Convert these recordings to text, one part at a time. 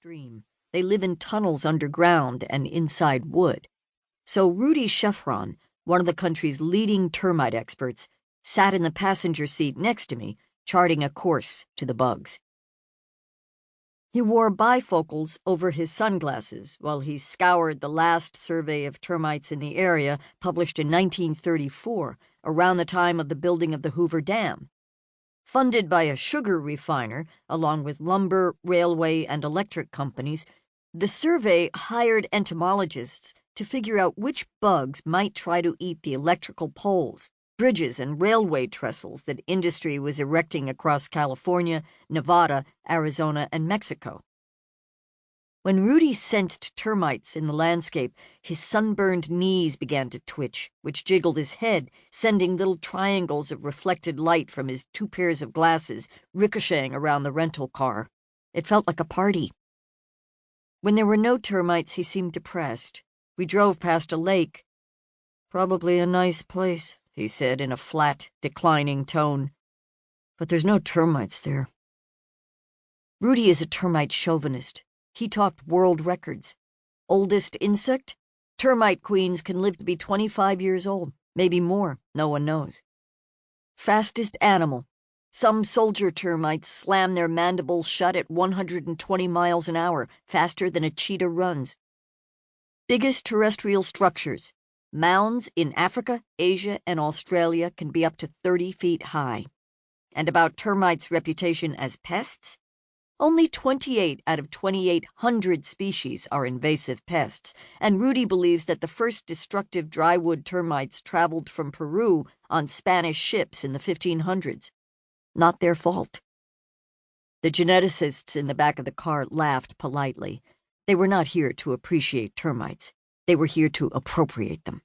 extreme. They live in tunnels underground and inside wood. So Rudy Sheffron, one of the country's leading termite experts, sat in the passenger seat next to me, charting a course to the bugs. He wore bifocals over his sunglasses while he scoured the last survey of termites in the area, published in 1934, around the time of the building of the Hoover Dam. Funded by a sugar refiner, along with lumber, railway, and electric companies, the survey hired entomologists to figure out which bugs might try to eat the electrical poles, bridges, and railway trestles that industry was erecting across California, Nevada, Arizona, and Mexico. When Rudy sensed termites in the landscape, his sunburned knees began to twitch, which jiggled his head, sending little triangles of reflected light from his 2 pairs of glasses ricocheting around the rental car. It felt like a party. When there were no termites, he seemed depressed. We drove past a lake. "Probably a nice place," he said in a flat, declining tone. "But there's no termites there." Rudy is a termite chauvinist. He talked world records. Oldest insect? Termite queens can live to be 25 years old, maybe more, no one knows. Fastest animal. Some soldier termites slam their mandibles shut at 120 miles an hour, faster than a cheetah runs. Biggest terrestrial structures. Mounds in Africa, Asia, and Australia can be up to 30 feet high. And about termites' reputation as pests? Only 28 out of 2,800 species are invasive pests, and Rudy believes that the first destructive drywood termites traveled from Peru on Spanish ships in the 1500s. Not their fault. The geneticists in the back of the car laughed politely. They were not here to appreciate termites. They were here to appropriate them.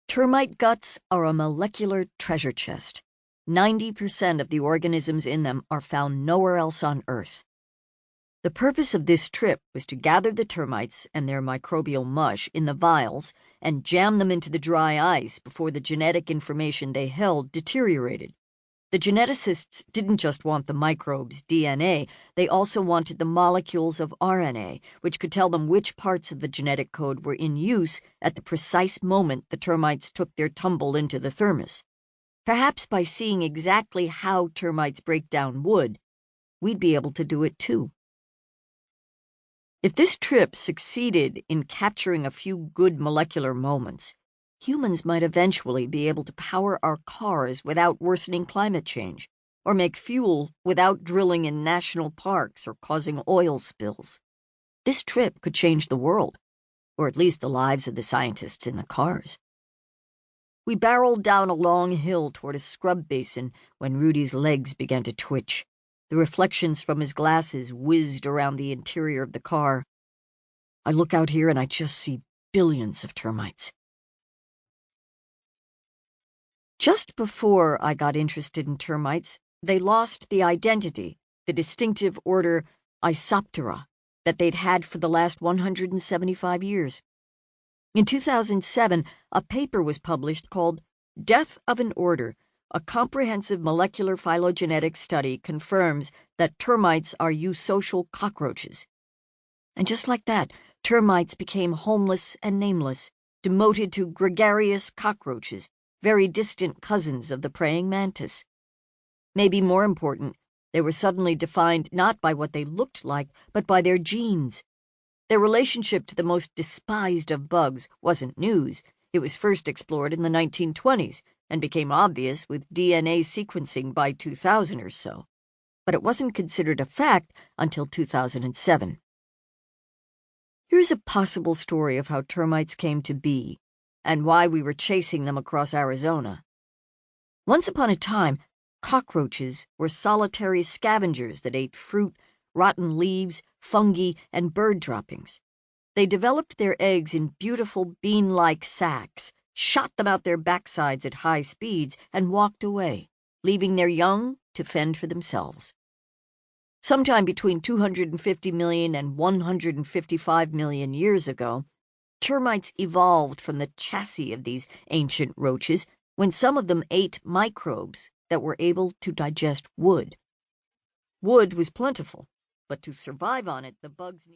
Termite guts are a molecular treasure chest. 90% of the organisms in them are found nowhere else on Earth. The purpose of this trip was to gather the termites and their microbial mush in the vials and jam them into the dry ice before the genetic information they held deteriorated. The geneticists didn't just want the microbes' DNA, they also wanted the molecules of RNA, which could tell them which parts of the genetic code were in use at the precise moment the termites took their tumble into the thermos. Perhaps by seeing exactly how termites break down wood, we'd be able to do it too. If this trip succeeded in capturing a few good molecular moments, humans might eventually be able to power our cars without worsening climate change, or make fuel without drilling in national parks or causing oil spills. This trip could change the world, or at least the lives of the scientists in the cars. We barreled down a long hill toward a scrub basin when Rudy's legs began to twitch. The reflections from his glasses whizzed around the interior of the car. I look out here and I just see billions of termites. Just before I got interested in termites, they lost the identity, the distinctive order Isoptera, that they'd had for the last 175 years. In 2007, a paper was published called Death of an Order. A comprehensive molecular phylogenetic study confirms that termites are eusocial cockroaches. And just like that, termites became homeless and nameless, demoted to gregarious cockroaches, very distant cousins of the praying mantis. Maybe more important, they were suddenly defined not by what they looked like, but by their genes. Their relationship to the most despised of bugs wasn't news. It was first explored in the 1920s and became obvious with DNA sequencing by 2000 or so. But it wasn't considered a fact until 2007. Here's a possible story of how termites came to be and why we were chasing them across Arizona. Once upon a time, cockroaches were solitary scavengers that ate fruit, rotten leaves, fungi, and bird droppings. They developed their eggs in beautiful bean-like sacs, shot them out their backsides at high speeds, and walked away, leaving their young to fend for themselves. Sometime between 250 million and 155 million years ago, termites evolved from the chassis of these ancient roaches when some of them ate microbes that were able to digest wood. Wood was plentiful, but to survive on it, the bugs needed